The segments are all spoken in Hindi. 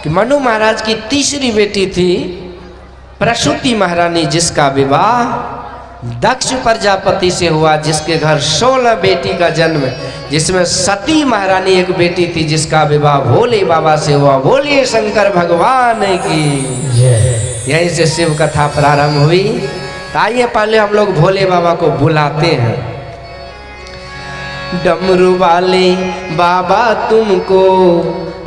कि मनु महाराज की तीसरी बेटी थी प्रसूति महारानी, जिसका विवाह दक्ष प्रजापति से हुआ, जिसके घर 16 बेटी का जन्म, जिसमें सती महारानी एक बेटी थी, जिसका विवाह भोले बाबा से हुआ। बोलिए शंकर भगवान की। यहीं से शिव कथा प्रारंभ हुई। तो आइए पहले हम लोग भोले बाबा को बुलाते हैं। डमरू वाले बाबा तुमको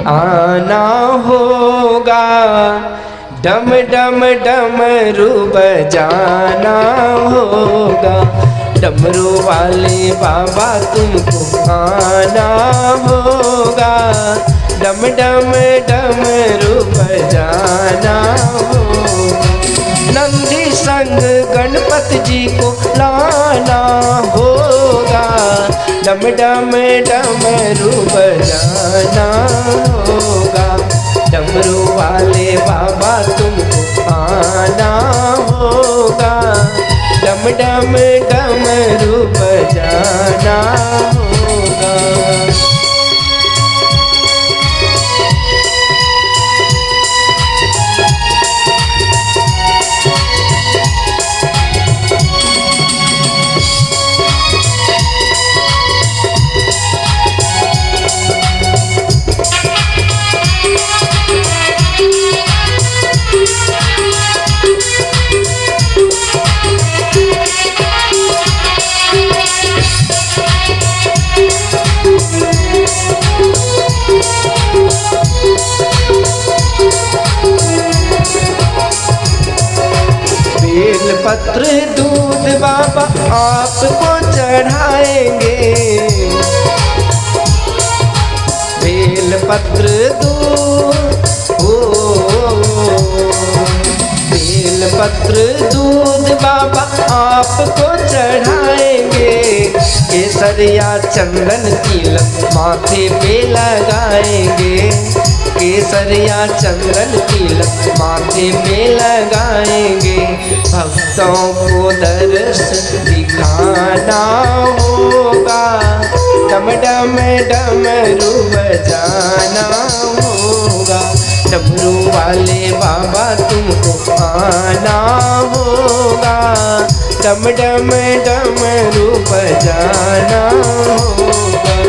आना होगा, डम डम डमरू बजाना होगा। डमरू वाले बाबा तुमको आना होगा, डम डम डमरू बजाना होगा। नंदी संग गणपति जी को लाना होगा, डम डम डमरू बजाना होगा। डमरू वाले बाबा तुमको आना होगा, डम डम डमरू बजाना होगा। पत्र दूध बाबा आपको चढ़ाएंगे, बेल पत्र दूध, बेल पत्र दूध बाबा आपको चढ़ाएंगे। केसरिया चंदन तिलक माथे पे लगाएंगे, केसरिया चंदन तिलक माथे पे लगाएंगे। भक्तों को दर्श दिखाना होगा, डम डम डमरू बजाना होगा। डमरू वाले बाबा तुमको आना होगा, डम डम डमरू बजाना होगा।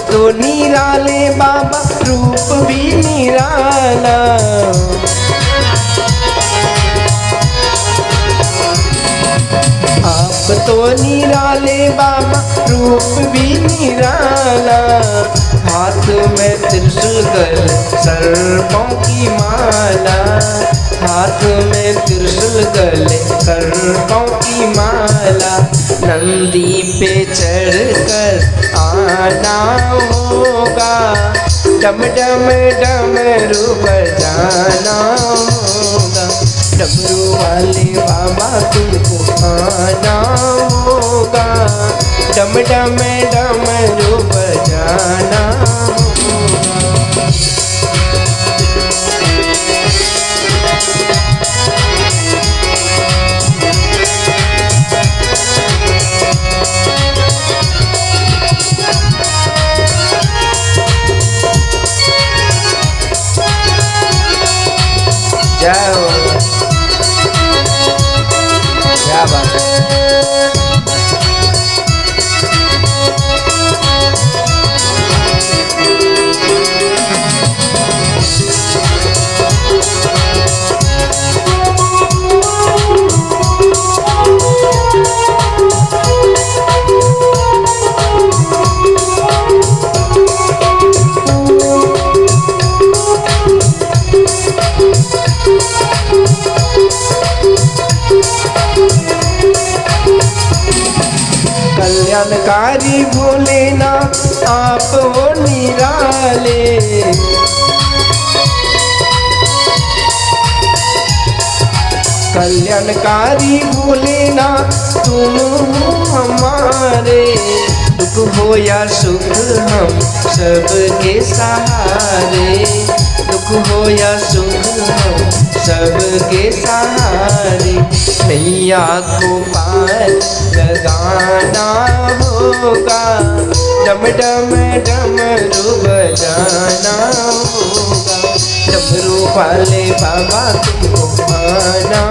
तो निराले बाबा रूप भी निराला, आप तो निराले बाबा रूप भी निराला। हाथ में त्रिशूल गले सर्पों की माला, हाथ में त्रिशूल गले सर्पों की माला। नंदी पे चढ़कर आना होगा, डम डम डमरू बजाना होगा। डमरू वाले बाबा तुमको आना होगा, डम डम डमरू बजाना होगा। जाओ, क्या बात है। कल्याणकारी भोलेनाथ आप हो निराले। कल्याणकारी भोलेनाथ तुम हो हमारे, दुख हो या सुख हम सबके सहारे, दुख हो या सुख हम सबके सहारे। नैया को पार लगाना होगा, डम डम डमरू बजाना होगा, डमरू वाले बाबा तुमको आना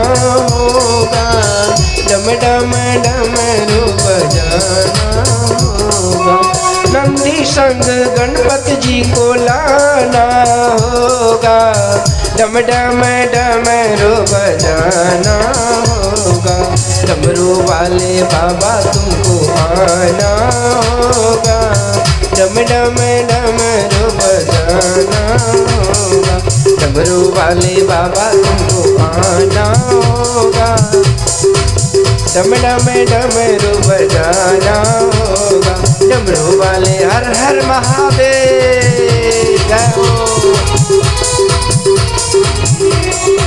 होगा, डम डम डमरू बजाना होगा। नंदी संग गणपति जी को लाना होगा, डम डम डमरू बजाना होगा, डमरू वाले बाबा तुमको आना होगा, डम डम डमरू बजाना होगा, डमरू वाले बाबा तुमको आना होगा, डम डम डमरू बजाना होगा, डमरू वाले। हर हर महादेव जय हो।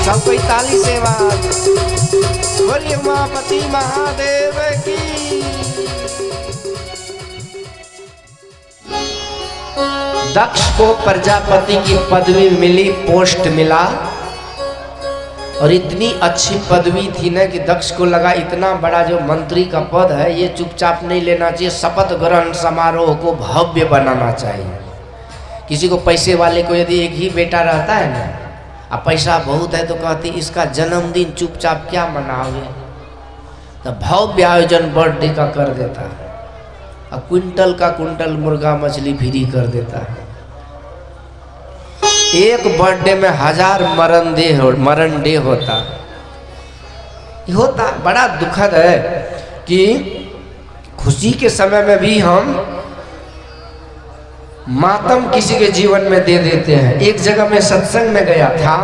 सब कोई ताली से बात बोलिए उमापति महादेव की। दक्ष को प्रजापति की पदवी मिली, पोस्ट मिला, और इतनी अच्छी पदवी थी ना कि दक्ष को लगा इतना बड़ा जो मंत्री का पद है ये चुपचाप नहीं लेना चाहिए, शपथ ग्रहण समारोह को भव्य बनाना चाहिए। किसी को पैसे वाले को यदि एक ही बेटा रहता है ना, अब पैसा बहुत है तो कहती इसका जन्मदिन चुपचाप क्या मनाओगे, तो भव्य आयोजन बर्थडे का कर देता है, अब क्विंटल का क्विंटल मुर्गा मछली फ्री कर देता है। एक बर्थडे में 1000 मरण डे होता बड़ा दुखद है कि खुशी के समय में भी हम मातम किसी के जीवन में दे देते हैं। एक जगह में सत्संग में गया था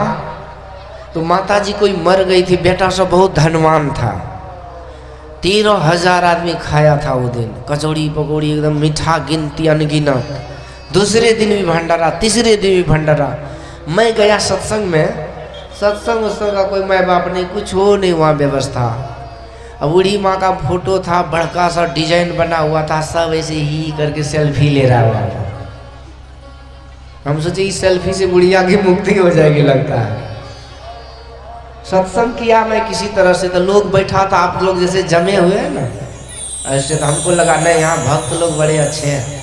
तो माताजी कोई मर गई थी, बेटा सब बहुत धनवान था, 13,000 आदमी खाया था वो दिन, कचौड़ी पकौड़ी एकदम मीठा गिनती अनगिनत। दूसरे दिन भी भंडारा, तीसरे दिन भी भंडारा। मैं गया सत्संग में, सत्संग उत्संग का कोई माँ बाप नहीं, कुछ हो नहीं वहाँ व्यवस्था। अब बूढ़ी माँ का फोटो था, बड़का सा डिजाइन बना हुआ था, सब ऐसे ही करके सेल्फी ले रहा हुआ था। हम सोचे इस सेल्फी से बुढ़िया की मुक्ति हो जाएगी लगता है। सत्संग किया मैं किसी तरह से, तो लोग बैठा था, आप लोग जैसे जमे हुए हैं ना ऐसे, तो हमको लगा नहीं यहाँ भक्त लोग बड़े अच्छे हैं,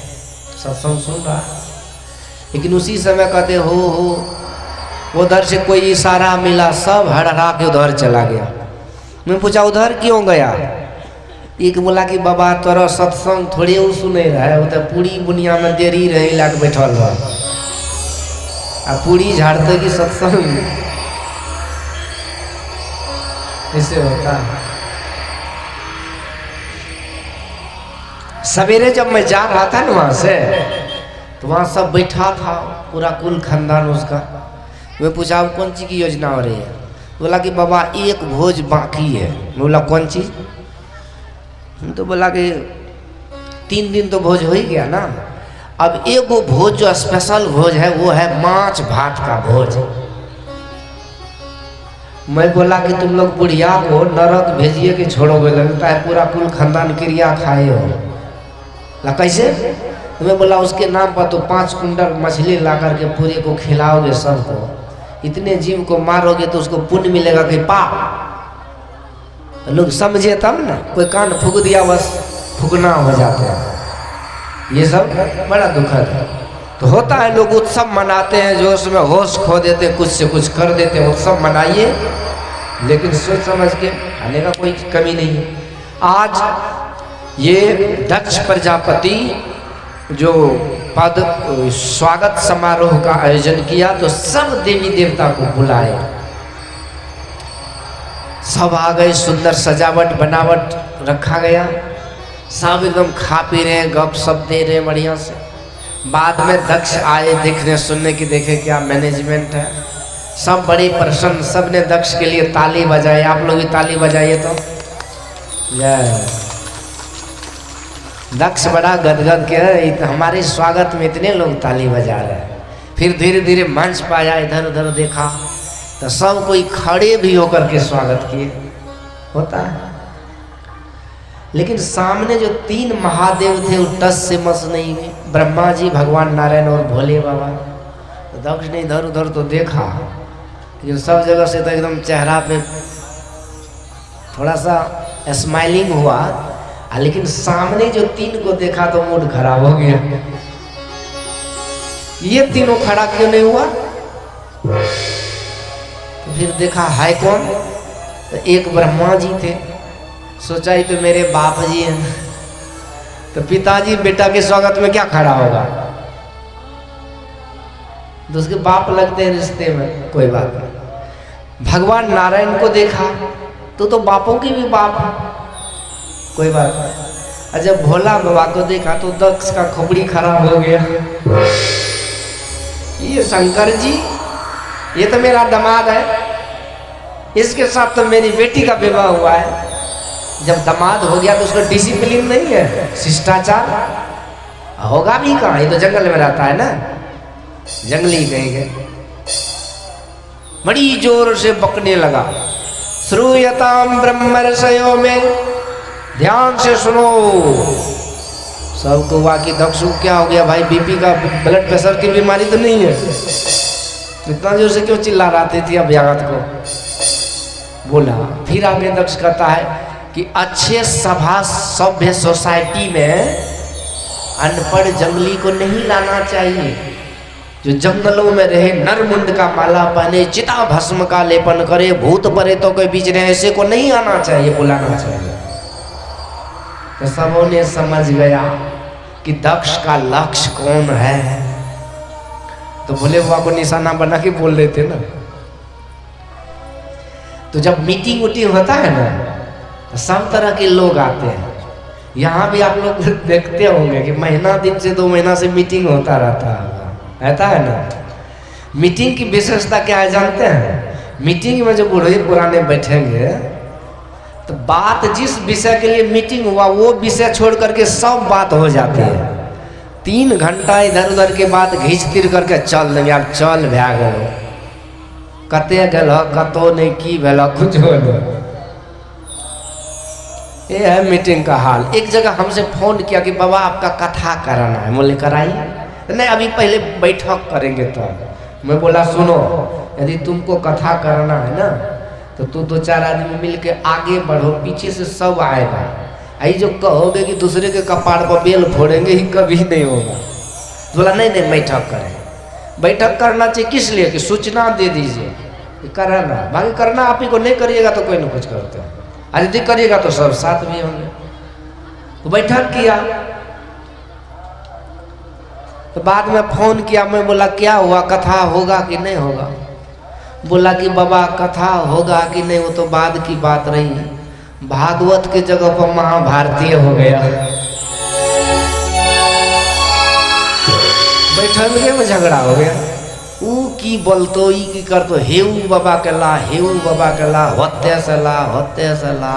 सत्संग सुन रहा। लेकिन उसी समय कहते हो उधर से कोई इशारा मिला, सब हड़हड़ा के उधर चला गया। मैं पूछा उधर क्यों गया, एक बोला कि बाबा तोरा सत्संग थोड़े वो सुने रहे, वो तो पूरी दुनिया में देरी रही लाट बैठल रहा, आ पूरी झाड़ते कि सत्संग ऐसे होता है। सवेरे जब मैं जा रहा था ना वहाँ से, तो वहाँ सब बैठा था, पूरा कुल खानदान उसका। मैं पूछा अब कौन चीज़ की योजना हो रही है, बोला कि बाबा एक भोज बाकी है। मैं बोला कौन चीज़, तो बोला कि 3 दिन तो भोज हो ही गया ना, अब एक वो भोज जो स्पेशल भोज है वो है माछ भात का भोज। मैं बोला कि तुम लोग बुढ़िया को नरक भेजिए कि छोड़ोगे, लगता है पूरा कुल खानदान क्रिया खाए हो। ला कैसे, तो मैं बोला उसके नाम पर तो 5 कुंटल मछली ला करके पूरे को खिलाओगे सबको, इतने जीव को मारोगे तो उसको पुण्य मिलेगा कि पाप। लोग समझे तब ना, कोई कान फूक दिया बस फूकना हो जाते हैं, ये सब बड़ा दुखद है। तो होता है लोग उत्सव मनाते हैं जो उसमें होश खो देते हैं, कुछ से कुछ कर देते हैं। उत्सव मनाइए लेकिन सोच समझ के खाने का कोई कमी नहीं है। आज ये दक्ष प्रजापति जो पद स्वागत समारोह का आयोजन किया तो सब देवी देवता को बुलाए, सब आ गए, सुंदर सजावट बनावट रखा गया, सब एकदम खा पी रहे हैं, गप सप दे रहे हैं बढ़िया से। बाद में दक्ष आए देखने सुनने की, देखे क्या मैनेजमेंट है, सब बड़े प्रसन्न, सब ने दक्ष के लिए ताली बजाई। आप लोग भी ताली बजाइए तो जय। दक्ष बड़ा गदगद के हमारे स्वागत में इतने लोग ताली बजा रहे हैं। फिर धीरे धीरे मंच पाया, इधर उधर देखा तो सब कोई खड़े भी होकर के स्वागत किए। होता है, लेकिन सामने जो 3 महादेव थे वो टस से मस नहीं हुए, ब्रह्मा जी, भगवान नारायण और भोले बाबा। तो दक्ष ने इधर उधर तो देखा, लेकिन सब जगह से तो एकदम चेहरा पे थोड़ा सा स्माइलिंग हुआ, लेकिन सामने जो 3 को देखा तो मूड खराब हो गया। ये तीनों खड़ा क्यों नहीं हुआ? तो फिर देखा है कौन, तो एक ब्रह्मा जी थे। सोचा ही तो मेरे बाप जी हैं, तो पिताजी बेटा के स्वागत में क्या खड़ा होगा? तो उसके बाप लगते हैं रिश्ते में, कोई बात नहीं। भगवान नारायण को देखा तो बापों की भी बाप है, कोई बात नहीं। और जब भोला बाबा को देखा तो दक्ष का खोपड़ी खराब हो गया। ये शंकर जी, ये तो मेरा दामाद है, इसके साथ तो मेरी बेटी का विवाह हुआ है। जब दामाद हो गया तो उसका डिसिप्लिन नहीं है, शिष्टाचार होगा भी कहाँ? ये तो जंगल में रहता है ना, जंगली कहेंगे। बड़ी जोर से बकने लगा, श्रूयताम ब्रह्म ऋषयो में, ध्यान से सुनो। सबको हुआ कि दक्ष क्या हो गया भाई, बीपी का, ब्लड प्रेशर की बीमारी तो नहीं है? इतना जोर से क्यों चिल्ला रही थी अभ्यागत को? बोला। फिर आगे दक्ष कहता है कि अच्छे सभा सभ्य सोसाइटी में अनपढ़ जंगली को नहीं लाना चाहिए। जो जंगलों में रहे, नरमुंड का माला पहने, चिता भस्म का लेपन करे, भूत प्रेतों के बीच रहे, ऐसे को नहीं आना चाहिए, बुलाना चाहिए। तो सबों ने समझ गया कि दक्ष का लक्ष्य कौन है। तो भोले बाबा को निशाना बना के बोल रहे थे ना। तो जब मीटिंग वोटिंग होता है ना, तो सब तरह के लोग आते हैं। यहाँ भी आप लोग देखते होंगे कि महीना दिन से 2 महीना से मीटिंग होता रहता है ना। मीटिंग की विशेषता क्या है जानते हैं? मीटिंग में जो बूढ़े पुराने बैठेंगे तो बात जिस विषय के लिए मीटिंग हुआ वो विषय छोड़ करके सब बात हो जाती है। 3 घंटा इधर उधर के बात घींच तीर करके चल देंगे। आप चल भै गए, कते गल कतो नहीं की भेल कुछ हो। ये है मीटिंग का हाल। एक जगह हमसे फोन किया कि बाबा आपका कथा कराना है। बोले कराइए। नहीं, अभी पहले बैठक करेंगे। तो मैं बोला सुनो, यदि तुमको कथा कराना है ना तो तू 2-4 आदमी मिल के आगे बढ़ो, पीछे से सब आएगा। आई जो कहोगे कि दूसरे के कपाड़ पर बेल फोड़ेंगे, ही कभी नहीं होगा। बोला नहीं बैठक करें। बैठक करना चाहिए किस लिए? कि सूचना दे दीजिए कि कराना, बाकी करना आप ही को, नहीं करिएगा तो कोई ना कुछ करते हैं, और यदि करिएगा तो सब साथ भी होंगे। तो बैठक किया। तो बाद में फोन किया, मैं बोला क्या हुआ, कथा होगा कि नहीं होगा? बोला कि बाबा कथा होगा कि नहीं वो तो बाद की बात रही, भागवत के जगह पर महाभारतीय हो गया। बैठक में झगड़ा हो गया। ऊ की बोलतो, ई की करतो, हेऊ बाबा के ला, हेऊ बाबा के ला, होते से ला,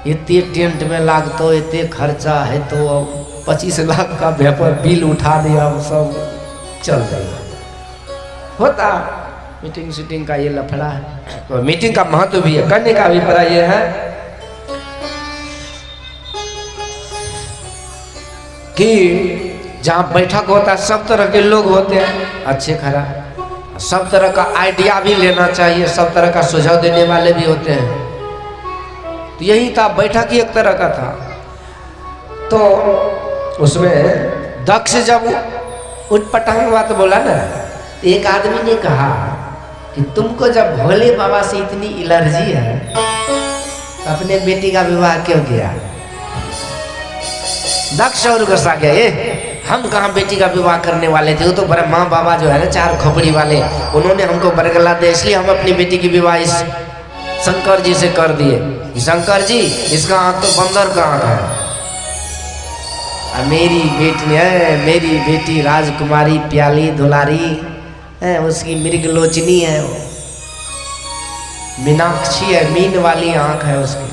इतने टेंट में लागतो, इतने खर्चा है, तो 25 लाख का पेपर बिल उठा दिया, सब चल जाएगा। होता मीटिंग सीटिंग का ये लफड़ा है। तो मीटिंग का महत्व भी है, करने का अभिप्राय ये है कि जहाँ बैठक होता है सब तरह के लोग होते हैं, अच्छे खराब, सब तरह का आइडिया भी लेना चाहिए, सब तरह का सुझाव देने वाले भी होते हैं। तो यही था, बैठक ही एक तरह का था। तो उसमें दक्ष जब उठपटांग बात बोला ना, तो एक आदमी ने कहा कि तुमको जब भोले बाबा से इतनी एलर्जी है तो अपने बेटी का विवाह क्यों किया? दक्ष और गुस्सा गया, हम कहाँ बेटी का विवाह करने वाले थे, वो तो ब्रह्मा बाबा जो है ना 4 खोपड़ी वाले, उन्होंने हमको बरगला दे, इसलिए हम अपनी बेटी की विवाह इस शंकर जी से कर दिए। शंकर जी, इसका आँख तो बंदर का आँख है, मेरी बेटी है, मेरी बेटी राजकुमारी प्याली दुलारी है, उसकी मृगलोचनी है, वो मीनाक्षी है, मीन वाली आंख है उसकी।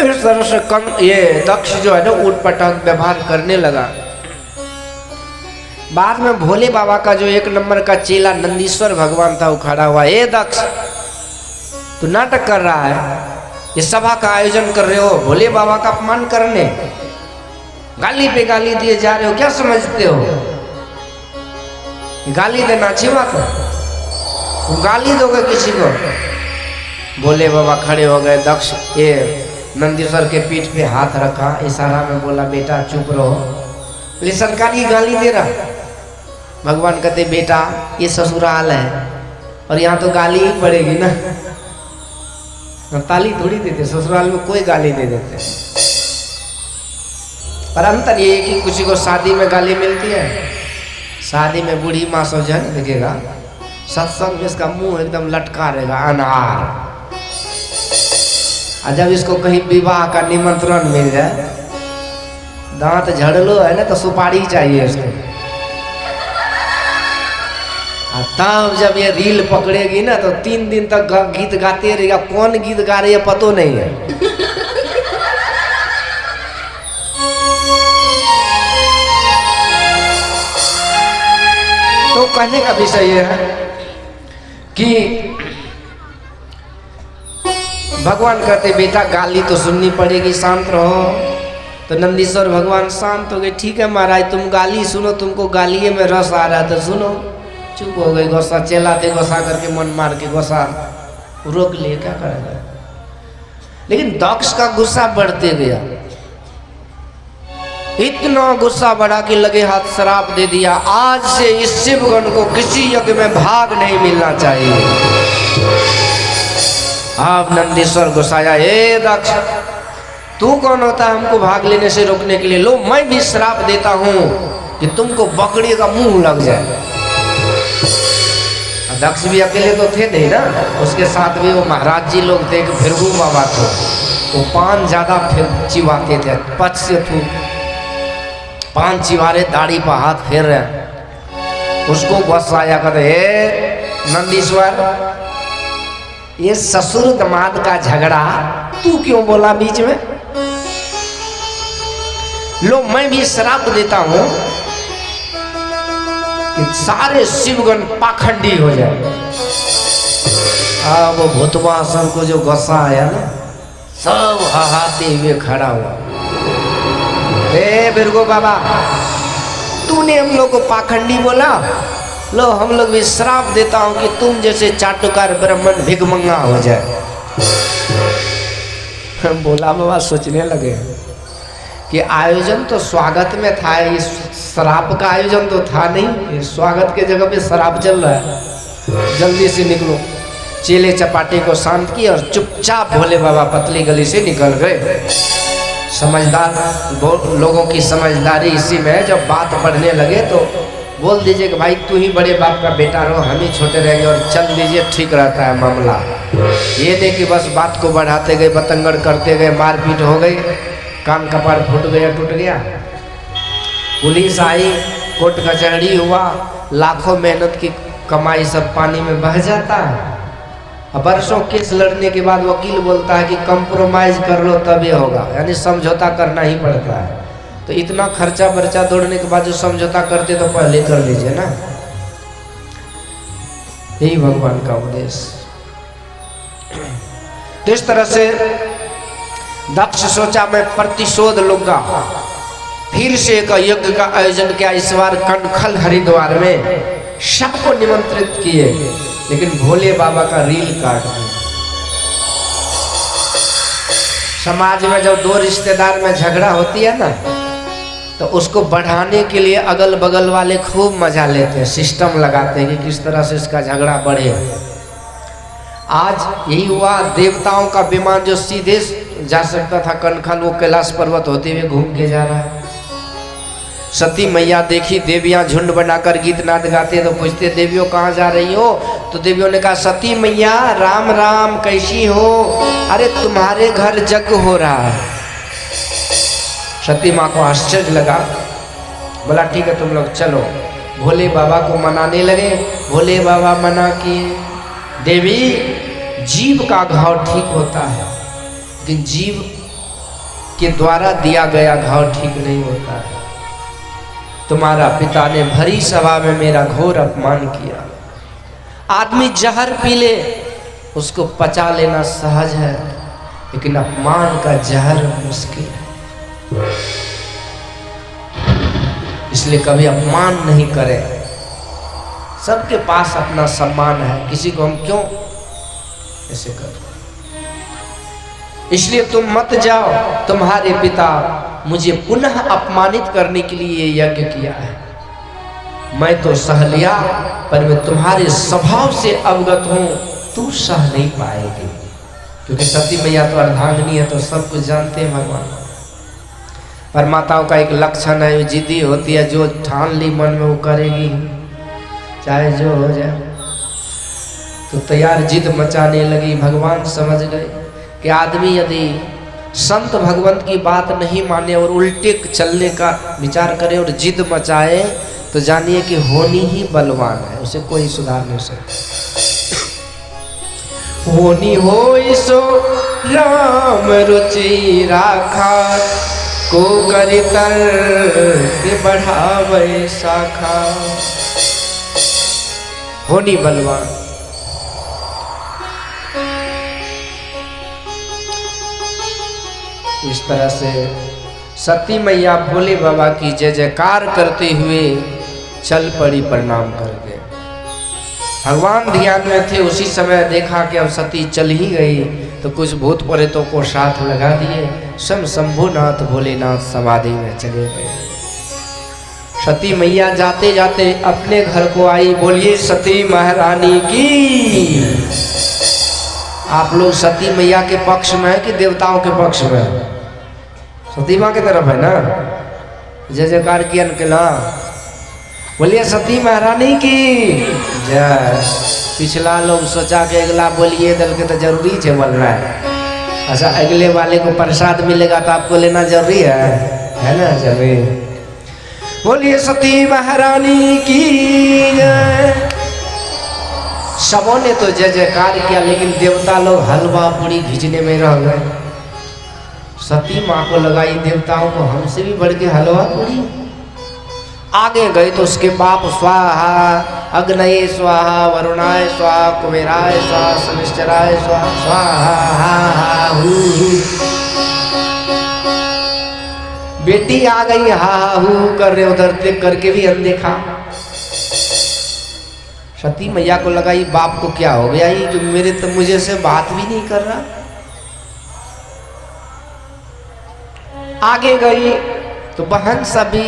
इस तरह से ये दक्ष जो है ना उटपटांग व्यवहार करने लगा। बाद में भोले बाबा का जो एक नंबर का चेला नंदीश्वर भगवान था वो खड़ा हुआ, ए दक्ष तू नाटक कर रहा है, ये सभा का आयोजन कर रहे हो भोले बाबा का अपमान करने, गाली पे गाली दिए जा रहे हो, क्या समझते हो? गाली देना अच्छी बात है? तुम गाली दोगे किसी को? भोले बाबा खड़े हो गए। दक्ष ये नंदीश्वर के पीठ पे हाथ रखा, इशारा में बोला बेटा चुप रहो। ये सरकारी गाली दे रहा। भगवान कहते बेटा ये ससुराल है और यहाँ तो गाली ही पड़ेगी ना, ताली थोड़ी देते, ससुराल में कोई गाली दे देते। पर अंतर ये कि किसी को शादी में गाली मिलती है, शादी में बूढ़ी माँ सब जन दिखेगा, सत्संग में इसका मुंह एकदम लटका रहेगा अनार। और जब इसको कहीं विवाह का निमंत्रण मिल जाए, दांत झड़ लो है ना तो सुपारी चाहिए इसको। तब जब ये रील पकड़ेगी ना तो 3 दिन तक गीत गाते रहेगा, कौन गीत गा रही है पतो नहीं है। तो कहने का विषय यह है कि भगवान कहते बेटा गाली तो सुननी पड़ेगी, शांत रहो। तो नंदीश्वर भगवान शांत हो गए। ठीक है महाराज तुम गाली सुनो, तुमको गालिए में रस आ रहा है तो सुनो। चुप हो गई। गोसा चिल्लाते गोसा करके मन मार के गोसा रोक लिए, क्या करेगा। लेकिन दक्ष का गुस्सा बढ़ते गया, इतना गुस्सा बढ़ा के लगे हाथ श्राप दे दिया, आज से इस शिवगण को किसी यज्ञ में भाग नहीं मिलना चाहिए। आप नंदीश्वर गुस्साया, ए दक्ष तू कौन होता है हमको भाग लेने से रोकने के लिए? लो मैं भी श्राप देता हूं कि तुमको बकरी का मुंह लग जाए। दक्ष भी अकेले तो थे नहीं ना, उसके साथ भी वो महाराज जी लोग थे, कि भृगु बाबा थे, वो पान ज्यादा फिर चिवाते थे, पच से थूक पान चिवारे, दाढ़ी पर हाथ फेर रहे। उसको गुस्सा आया, कहते हे नंदीश्वर ये ससुर दामाद का झगड़ा तू क्यों बोला बीच में? लो मैं भी श्राप देता हूं कि सारे शिवगण पाखंडी हो जाए। अब भूतवा को जो गुस्सा आया ना, सब हाहाते हुए खड़ा हुआ। ए बिरगो बाबा तूने हम लोग को पाखंडी बोला, लो हम लोग भी श्राप देता हूं कि तुम जैसे चाटुकार ब्राह्मण भिगमंगा हो जाए। बोला बाबा सोचने लगे कि आयोजन तो स्वागत में था, इस श्राप का आयोजन तो था नहीं, स्वागत के जगह पे श्राप चल रहा है। जल्दी से निकलो। चेले चपाटे को शांत किया और चुपचाप भोले बाबा पतली गली से निकल गए। समझदार लोगों की समझदारी इसी में है। जब बात बढ़ने लगे तो बोल दीजिए कि भाई तू ही बड़े बाप का बेटा रहो, हम ही छोटे रहेंगे और चल दीजिए, ठीक रहता है मामला। ये नहीं कि बस बात को बढ़ाते गए, बतंगड़ करते गए, मारपीट हो गई, कान कपार फूट गया, टूट गया। पुलिस आई, कोर्ट कचहरी हुआ, लाखों मेहनत की कमाई सब पानी में बह जाता है। अब बरसों केस लड़ने के बाद वकील बोलता है कि कंप्रोमाइज कर लो तब ये होगा, यानी समझौता करना ही पड़ता है। तो इतना खर्चा बर्चा दौड़ने के बाद जो समझौता करते तो पहले कर लीजिए ना। यही भगवान का उद्देश्य। तो इस तरह से दक्ष सोचा मैं प्रतिशोध लूंगा, फिर से एक यज्ञ का आयोजन किया। इस बार कनखल हरिद्वार में सबको निमंत्रित किए, लेकिन भोले बाबा का रील काट दिया। समाज में जब दो रिश्तेदार में झगड़ा होती है ना, तो उसको बढ़ाने के लिए अगल बगल वाले खूब मजा लेते हैं, सिस्टम लगाते हैं कि किस तरह से इसका झगड़ा बढ़े। आज यही हुआ, देवताओं का विमान जो सीधे जा सकता था कनखल, वो कैलाश पर्वत होते हुए घूम के जा रहा है। सती मैया देखी देवियां झुंड बनाकर गीत नाद गाते, तो पूछते देवियों कहाँ जा रही हो? तो देवियों ने कहा सती मैया राम राम कैसी हो? अरे तुम्हारे घर यज्ञ हो रहा है। सती माँ को आश्चर्य लगा, बोला ठीक है तुम लोग चलो। भोले बाबा को मनाने लगे। भोले बाबा मना किए। देवी जीव का घाव ठीक होता है, लेकिन जीव के द्वारा दिया गया घाव ठीक नहीं होता है। तुम्हारा पिता ने भरी सभा में मेरा घोर अपमान किया। आदमी जहर पी ले उसको पचा लेना सहज है, लेकिन अपमान का जहर मुश्किल है। इसलिए कभी अपमान नहीं करें। सबके पास अपना सम्मान है, किसी को हम क्यों ऐसे कर। इसलिए तुम मत जाओ, तुम्हारे पिता मुझे पुनः अपमानित करने के लिए यज्ञ किया है। मैं तो सह लिया, पर मैं तुम्हारे स्वभाव से अवगत हूं, तू सह नहीं पाएगी। क्योंकि सती मैया तो अर्धांगिनी है, तो सब कुछ जानते हैं भगवान। पर माताओं का एक लक्षण है, जिद्दी होती है, जो ठान ली मन में वो करेगी, चाहे जो हो जाए। तो तैयार जिद मचाने लगी। भगवान समझ गए कि आदमी यदि संत भगवंत की बात नहीं माने और उल्टे चलने का विचार करे और जिद मचाए, तो जानिए कि होनी ही बलवान है, उसे कोई सुधार नहीं सकता। होनी हो सो राम रुचि राखा, को करि के बढ़ावे शाखा। होनी बलवान। इस तरह से सती मैया भोले बाबा की जय जयकार करते हुए चल पड़ी प्रणाम करके। भगवान ध्यान में थे, उसी समय देखा कि अब सती चल ही गई, तो कुछ भूत प्रेतों को साथ लगा दिए। स्वयं शंभुनाथ भोलेनाथ समाधि में चले गए। सती मैया जाते जाते अपने घर को आई। बोलिए सती महारानी की। आप लोग सती मैया के पक्ष में है कि देवताओं के पक्ष में है? सती माँ की तरफ है ना? जय जयकार किया ना। बोलिए सती महारानी की जय। पिछला लोग सोचा कि अगला बोलिए दल के तो जरूरी है बोल रहा है। अच्छा, अगले वाले को प्रसाद मिलेगा तो आपको लेना जरूरी है ना? जरूरी। बोलिए सती महारानी की जय। सबों ने तो जय जयकार किया, लेकिन देवता लोग हलवा पूरी खींचने में रह गए। सती माँ को लगाई देवताओं को हमसे भी बढ़ के हलवा पूरी। आगे गए तो उसके बाप स्वाहा, अग्नये स्वाहा, वरुणाय स्वाहा, कुबेराय स्वाहा, शनिश्चराय स्वाहा, स्वाहा। बेटी आ गई, हा हू कर रहे, उधर देख करके भी अनदेखा। सती मैया को लगा ये बाप को क्या हो गया, ये जो मेरे तो मुझे से बात भी नहीं कर रहा। आगे गई तो बहन सभी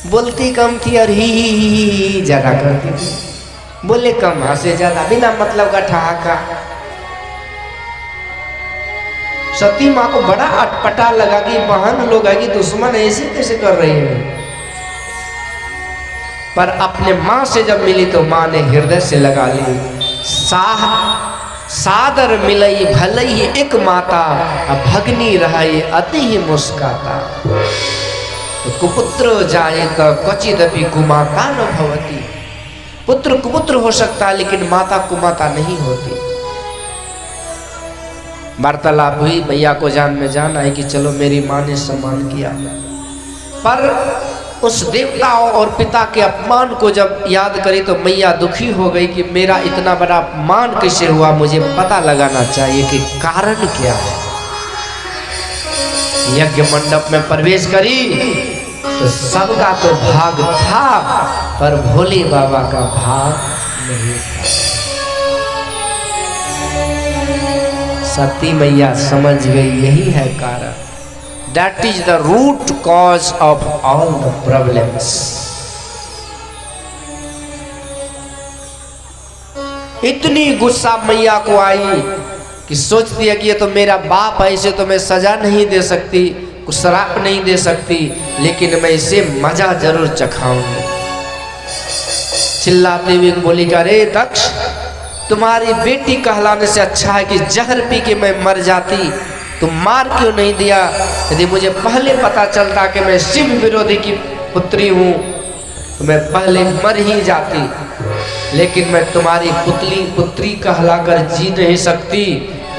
बोलती कम थी और ही ज्यादा करती थी। बोले कम हंसे ज्यादा, बिना मतलब का ठहाका। सती माँ को बड़ा अटपटा लगा कि बहन लोग है कि दुश्मन ऐसे कैसे कर रही है। पर अपने माँ से जब मिली तो माँ ने हृदय से लगा ली। सादर मिलई भलई एक माता, भगनी रहे अति ही मुस्काता। तो कुपुत्र जाए तो क्वचिदपि कुमाता न भवती। पुत्र कुपुत्र हो सकता है, लेकिन माता कुमाता नहीं होती। वार्तालाप हुई, भैया को जान में जान आई कि चलो मेरी माँ ने सम्मान किया। पर उस देवताओं और पिता के अपमान को जब याद करी तो मैया दुखी हो गई कि मेरा इतना बड़ा अपमान कैसे हुआ, मुझे पता लगाना चाहिए कि कारण क्या है। यज्ञ मंडप में प्रवेश करी तो सबका तो भाग था, पर भोले बाबा का भाग नहीं था। सती मैया समझ गई यही है कारण। That is the root cause of all the problems. इतनी गुस्सा मैया को आई कि सोचती है कि ये तो मेरा बाप है, इसे तो मैं सजा नहीं दे सकती, कुछ श्राप नहीं दे सकती, लेकिन मैं इसे मजा जरूर चखाऊंगी। चिल्लाते हुए बोली कि अरे दक्ष, तुम्हारी बेटी कहलाने से अच्छा है कि जहर पी के मैं मर जाती। तुम मार क्यों नहीं दिया? यदि मुझे पहले पता चलता कि मैं शिव विरोधी की पुत्री हूँ तो मैं पहले मर ही जाती। लेकिन मैं तुम्हारी पुत्री कहलाकर जी नहीं सकती,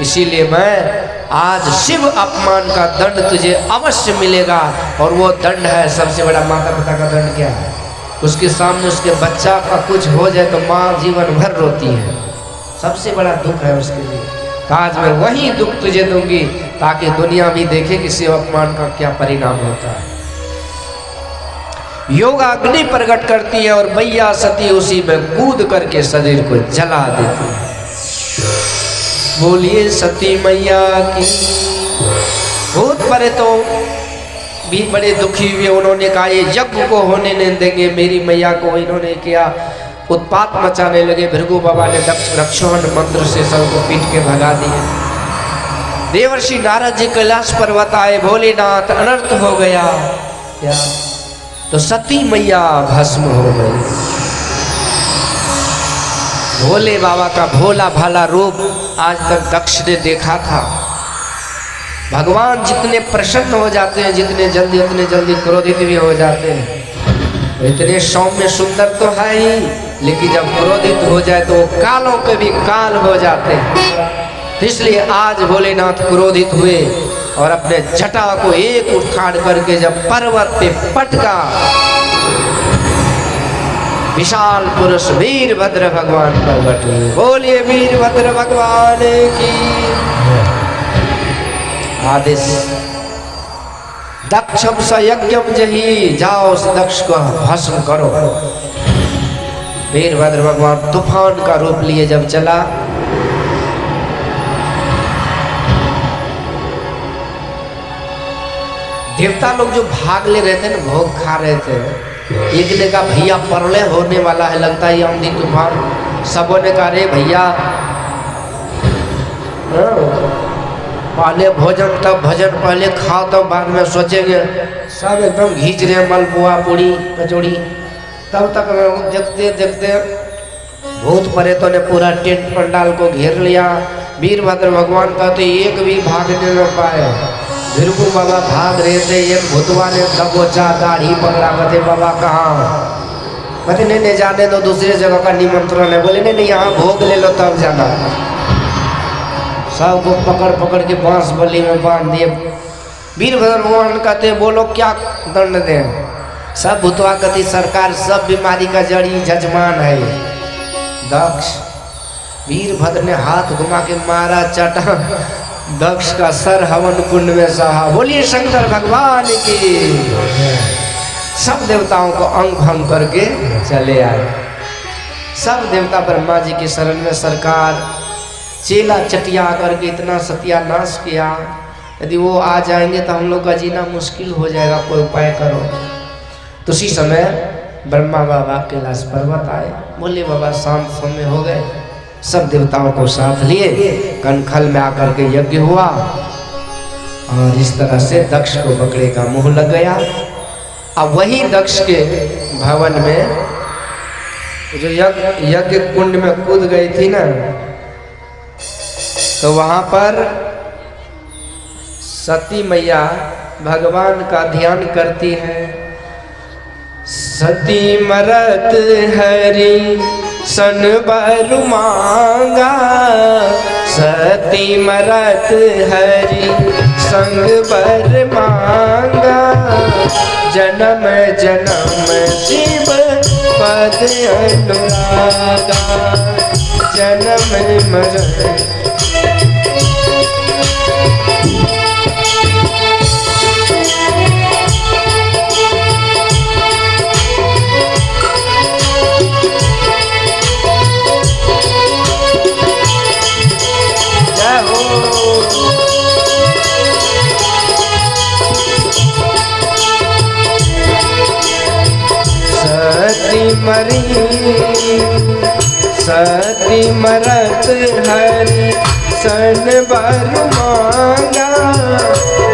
इसीलिए मैं आज शिव अपमान का दंड तुझे अवश्य मिलेगा। और वो दंड है सबसे बड़ा माता पिता का दंड क्या है? उसके सामने उसके बच्चा का कुछ हो जाए तो माँ जीवन भर रोती है, सबसे बड़ा दुख है उसके लिए। तो आज मैं वही दुख तुझे दूंगी ताकि दुनिया भी देखे कि शिव अपमान का क्या परिणाम होता है। योग अग्नि प्रकट करती है और मैया सती उसी में कूद करके शरीर को जला देती है। बोलिए सती मैया की। भूत प्रेतों भी बड़े दुखी हुए, उन्होंने कहा ये यज्ञ को होने नहीं देंगे मेरी मैया को। इन्होंने किया, उत्पात मचाने लगे। भृगु बाबा ने रक्षोहन मंत्र से सबको पीट के भगा दिए। देवर्षि नारद जी कैलाश पर्वत आए, भोलेनाथ अनर्थ हो गया क्या? तो सती मैया भस्म हो गई। भोले बाबा का भोला भाला रूप आज तक दक्ष ने देखा था। भगवान जितने प्रसन्न हो जाते हैं जितने जल्दी उतने जल्दी क्रोधित भी हो जाते हैं। इतने सौम्य सुंदर तो है ही, लेकिन जब क्रोधित हो जाए तो कालों के भी काल हो जाते हैं। इसलिए आज भोलेनाथ क्रोधित हुए और अपने जटा को एक उखाड़ करके जब पर्वत पे पटका, विशाल पुरुष वीरभद्र भगवान प्रकट हुए। बोलिए वीरभद्र भगवान की। आदेश दक्षम स यज्ञम जही, जाओ उस दक्ष को भस्म करो। वीरभद्र भगवान तूफान का रूप लिए जब चला, देवता लोग जो भाग ले रहे थे ना, भोग खा रहे थे, एक ने कहा भैया प्रलय होने वाला है, लगता है आंधी तूफान। सबों ने कहा रे भैया पहले भोजन तब भजन, पहले खाओ तब बाद में सोचेंगे। सब एकदम घींच रहे मलपुआ पूड़ी कचौड़ी। तब तक देखते देखते भूत प्रेतों ने पूरा टेंट पंडाल को घेर लिया। वीरभद्र भगवान कहते एक भी भागने न पाए। भृगु बाबा भाग रहे थे, एक भूतवा ने दबोचा, दाढ़ी पकड़ा। कहते बाबा कहाँ? कहते नहीं जाने दो, दूसरे जगह का निमंत्रण है। बोले नहीं यहाँ भोग ले लो तब जाना। सबको पकड़ पकड़ के बांस बल्ली में बांध दिए। वीरभद्र भगवान कहते बोलो क्या दंड दें? सब भूतवा कहती सरकार सब बीमारी का जड़ी जजमान है दक्ष। वीरभद्र ने हाथ घुमा के मारा चटा, दक्ष का सर हवन कुंड में सहा। बोलिए शंकर भगवान की। सब देवताओं को अंग भंग करके चले आए। सब देवता ब्रह्मा जी की शरण में सरकार। चेला चटिया करके इतना सत्यानाश किया, यदि वो आ जाएंगे तो हम लोग का जीना मुश्किल हो जाएगा, कोई उपाय करो। तो उसी समय ब्रह्मा बाबा कैलाश पर्वत आए। बोले बाबा शांत समय हो गए। सब देवताओं को साथ लिए कनखल में आकर के यज्ञ हुआ और इस तरह से दक्ष को बकरे का मुंह लग गया। अब वही दक्ष के भवन में जो यज्ञ कुंड में कूद गई थी ना, तो वहां पर सती मैया भगवान का ध्यान करती है। सती मरत हरि सन बर मांगा, सती मरत हरि संग बर मांगा। जन्म जन्म शिव पद अनुरागा, जन्म मरण मरी सती मरत हरि सन बर मांगा।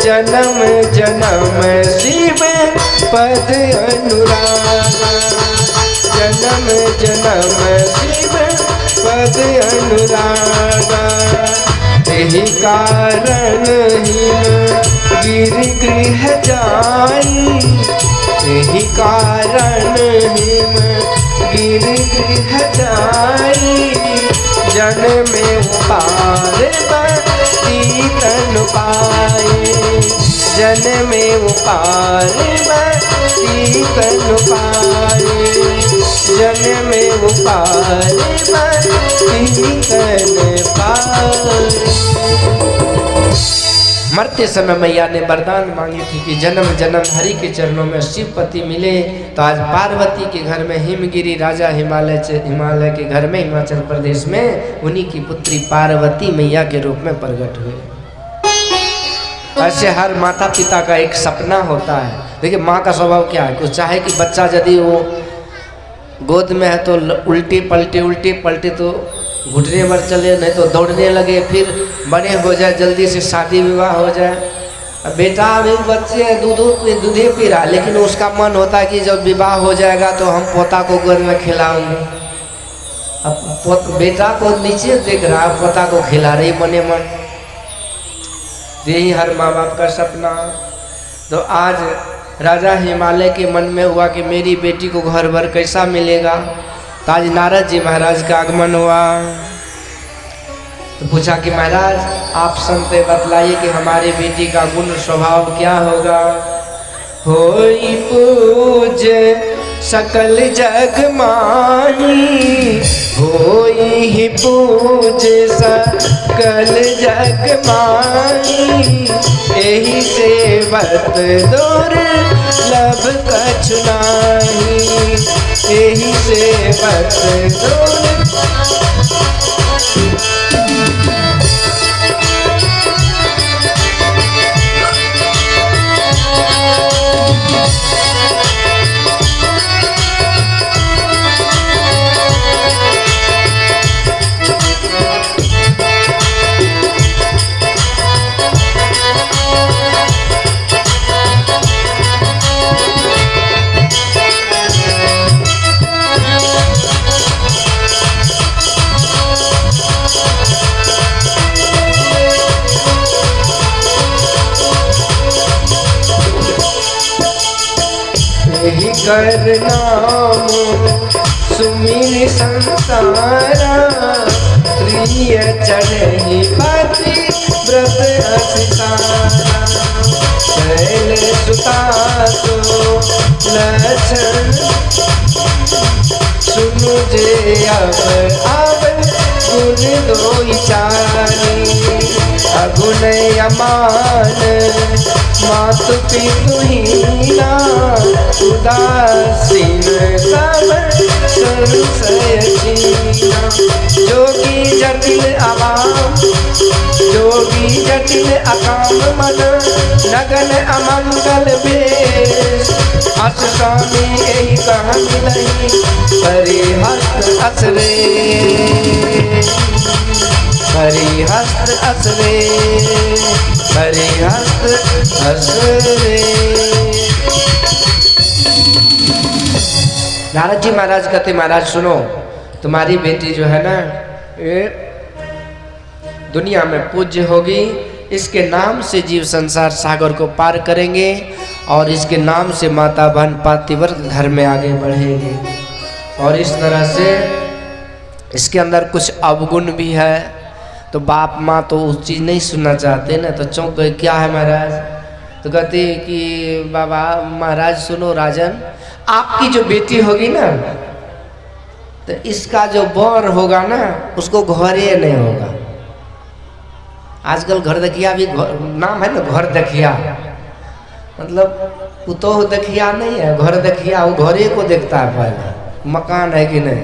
जन्म जन्म शिव पद अनुरागा, जन्म जन्म शिव पद अनुरागा। यही कारण गिर गृह जाई, यही कारण हिम गिर गृह जाई। जन में पार तन जन्मे पार्वती कनु पाए, जन्मे पार्वती कनु पाए। मरते समय मैया ने वरदान मांगी थी कि जन्म जन्म हरि के चरणों में शिवपति मिले। तो आज पार्वती के घर में हिमगिरी राजा हिमालय के घर में हिमाचल प्रदेश में उन्हीं की पुत्री पार्वती मैया के रूप में प्रकट हुए। ऐसे हर माता पिता का एक सपना होता है। देखिए माँ का स्वभाव क्या है, कुछ चाहे कि बच्चा यदि वो गोद में है तो उल्टी पलटे तो घुटने पर चले, नहीं तो दौड़ने लगे, फिर बड़े हो जाए जल्दी से शादी विवाह हो जाए। बेटा अभी बच्चे दूधे पी रहा, लेकिन उसका मन होता है कि जब विवाह हो जाएगा तो हम पोता को गोद में खिलाएंगे। अब बेटा को नीचे देख रहा, पोता को खिला रही मने मन। यही हर माँ बाप का सपना। तो आज राजा हिमालय के मन में हुआ कि मेरी बेटी को घर भर कैसा मिलेगा। तो आज नारद जी महाराज का आगमन हुआ। तो पूछा कि महाराज आप संत बतलाइए कि हमारी बेटी का गुण स्वभाव क्या होगा। होई पूज सकल जग माही, होई पूज सकल जग माही, एही सेवत दुर्लभ कछु नाही, एही सेवत दुर्लभ। कर नाम सुमिर संसारा, प्रिय चढ़ी पति व्रत असिसारा। शैल सुता तो लक्षण सुनु जे अब गुण दो चारी, अगुण अमान मातु पितु हीना, उदासीन सब संशय कीना। जोगी जटिल अवाम, जोगी जटिल अकाम मन, नगन अमंगल वेश। अस स्वामी यही कह मिलही, हरिहस्त असरे, हरिहस्त असरे, हरिहस्त असरे। नारद जी महाराज कहते महाराज सुनो, तुम्हारी बेटी जो है ना ये दुनिया में पूज्य होगी, इसके नाम से जीव संसार सागर को पार करेंगे और इसके नाम से माता बहन पातिव्रत घर में आगे बढ़ेंगे। और इस तरह से इसके अंदर कुछ अवगुण भी है। तो बाप माँ तो उस चीज़ नहीं सुनना चाहते ना, तो चौंक गए क्या है महाराज। तो कहते कि बाबा महाराज सुनो राजन, आपकी जो बेटी होगी ना तो इसका जो बर होगा ना उसको घरे नहीं होगा। आजकल घर देखिया भी नाम है ना, घर देखिया मतलब पुतोह देखिया नहीं है, घर देखिया वो घरे को देखता है। पहले मकान है कि नहीं,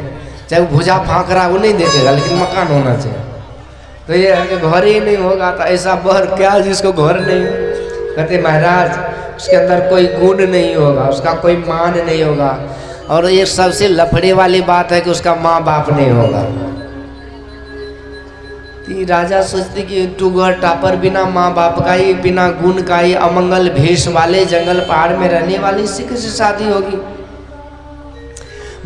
चाहे वो भुजा फाँक रहा वो नहीं देखेगा, लेकिन मकान होना चाहिए। तो ये है कि घर ही नहीं होगा तो ऐसा बर क्या जिसको घर नहीं। कहते महाराज उसके अंदर कोई गुण नहीं होगा, उसका कोई मान नहीं होगा, और ये सबसे लफड़े वाली बात है कि उसका माँ बाप नहीं होगा। तो राजा सोचते कि टूगर टापर बिना माँ बाप का ही, बिना गुण का ही, अमंगल भेष वाले जंगल पहाड़ में रहने वाली इससे कैसे शादी होगी।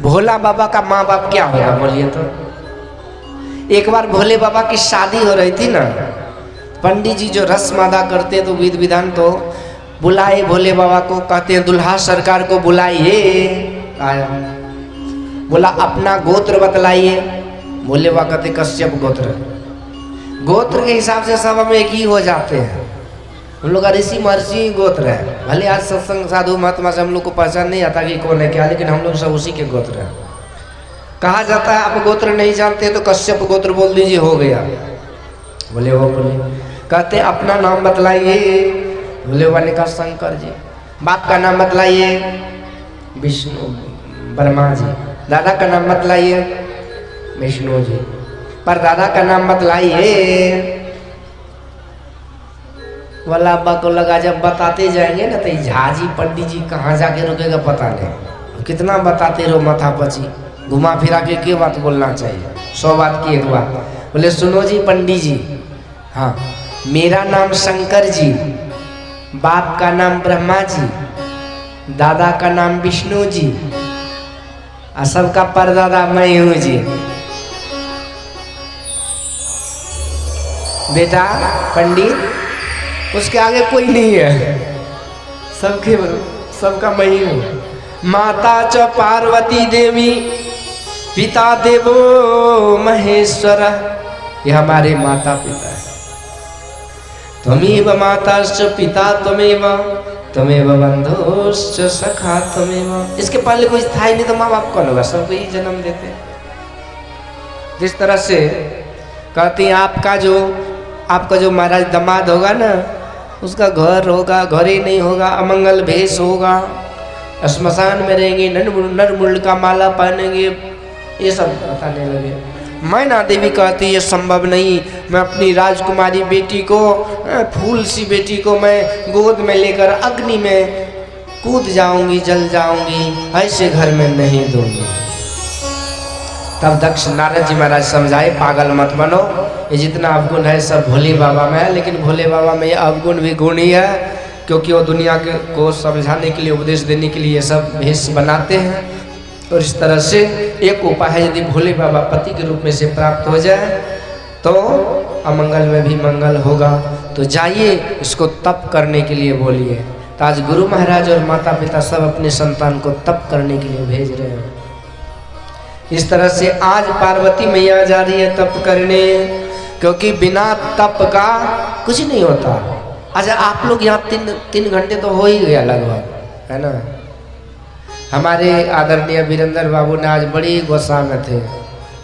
भोला बाबा का माँ बाप क्या होगा बोलिए तो। एक बार भोले बाबा की शादी हो रही थी ना, पंडित जी जो रस्म अदा करते तो विधि विधान तो बुलाए भोले बाबा को, कहते हैं दुल्हा सरकार को बुलाइए। आया, बोला अपना गोत्र बतलाइए। भोले बाबा कहते कश्यप गोत्र। गोत्र के हिसाब से सब हम एक ही हो जाते हैं। हम लोग का ऋषि महर्षि गोत्र है। भले आज सत्संग साधु महात्मा से हम लोग को पहचान नहीं आता कि कौन है क्या, लेकिन हम लोग सब उसी के गोत्र हैं। कहा जाता है आप गोत्र नहीं जानते तो कश्यप गोत्र बोल दीजिए, हो गया। बोले वो बोले, कहते अपना नाम बतलाइए। बोले वाले का शंकर जी। बाप का नाम बतलाइए, विष्णु ब्रह्मा जी। दादा का नाम बतलाइए, विष्णु जी। पर दादा का नाम बतलाइए। वाला अब्बा को लगा जब बताते जाएंगे ना तो झाजी पंडित जी कहाँ जाके रुकेगा पता नहीं। कितना बताते रहो माथा पची, घुमा फिरा के बात बोलना चाहिए, 100 बात की एक बात। बोले सुनो जी पंडित जी, हाँ मेरा नाम शंकर जी, बाप का नाम ब्रह्मा जी, दादा का नाम विष्णु जी, और सबका परदादा मैं हूँ जी। बेटा पंडित, उसके आगे कोई नहीं है, सबका मैं ही हूँ। माता च पार्वती देवी, पिता देवो महेश्वर, ये हमारे माता पिता है। त्वमेव माताश्च पिता त्वमेव बंधुश्च सखा त्वमेव। इसके पहले कोई था ही नहीं तो माँ बाप कौन होगा, सबको ही जन्म देते। जिस तरह से कहती हैं आपका जो महाराज दामाद होगा ना, उसका घर होगा, घर ही नहीं होगा, अमंगल भेष होगा, श्मशान में रहेंगे, नरमुंड का माला पहनेंगे, ये सब बताने लगे। मैना देवी कहती ये संभव नहीं, मैं अपनी राजकुमारी बेटी को, फूल सी बेटी को मैं गोद में लेकर अग्नि में कूद जाऊंगी, जल जाऊंगी, ऐसे घर में नहीं दूंगी। तब दक्ष नारद जी महाराज समझाए, पागल मत बनो, ये जितना अवगुण है सब भोले बाबा में है, लेकिन भोले बाबा में ये अवगुण भी गुण ही है, क्योंकि वो दुनिया को समझाने के लिए, उपदेश देने के लिए ये सब भेष बनाते हैं। और इस तरह से एक उपाय है, यदि भोले बाबा पति के रूप में से प्राप्त हो जाए तो अमंगल में भी मंगल होगा। तो जाइए इसको तप करने के लिए बोलिए। तो आज गुरु महाराज और माता पिता सब अपने संतान को तप करने के लिए भेज रहे हैं। इस तरह से आज पार्वती मैया जा रही है तप करने, क्योंकि बिना तप का कुछ नहीं होता। अच्छा आप लोग यहाँ तीन घंटे तो हो ही गया लगभग, है ना। हमारे आदरणीय वीरेंद्र बाबू ने आज बड़ी गुस्सा में थे,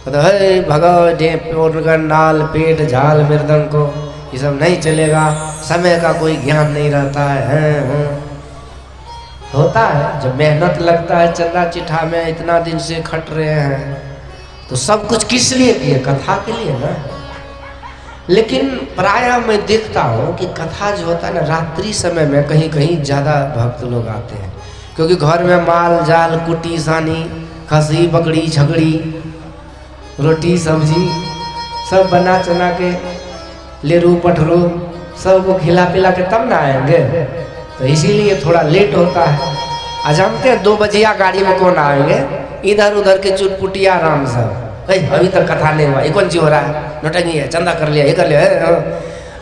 तो हे भगव नाल पेट झाल मृदंग को ये सब नहीं चलेगा, समय का कोई ज्ञान नहीं रहता है। होता है जब मेहनत लगता है, चंदा चिट्ठा में इतना दिन से खट रहे हैं, तो सब कुछ किस लिए किए, कथा के लिए ना। लेकिन प्रायः मैं देखता हूँ कि कथा जो होता है ना, रात्रि समय में कहीं कहीं ज़्यादा भक्त लोग आते हैं, क्योंकि घर में माल जाल कुटी सानी खसी बकरी झगड़ी रोटी सब्जी सब बना चना के लेरू पटरू सबको खिला पिला के तब ना आएंगे, तो इसीलिए थोड़ा लेट होता है। आज जानते हैं 2 बजिया गाड़ी में कौन आएंगे, इधर उधर के चुटपुटिया राम सब, अभी तक कथा नहीं हुआ, ये कौन सी हो रहा है, नौटंकी है, चंदा कर लिया, ये कर लिया।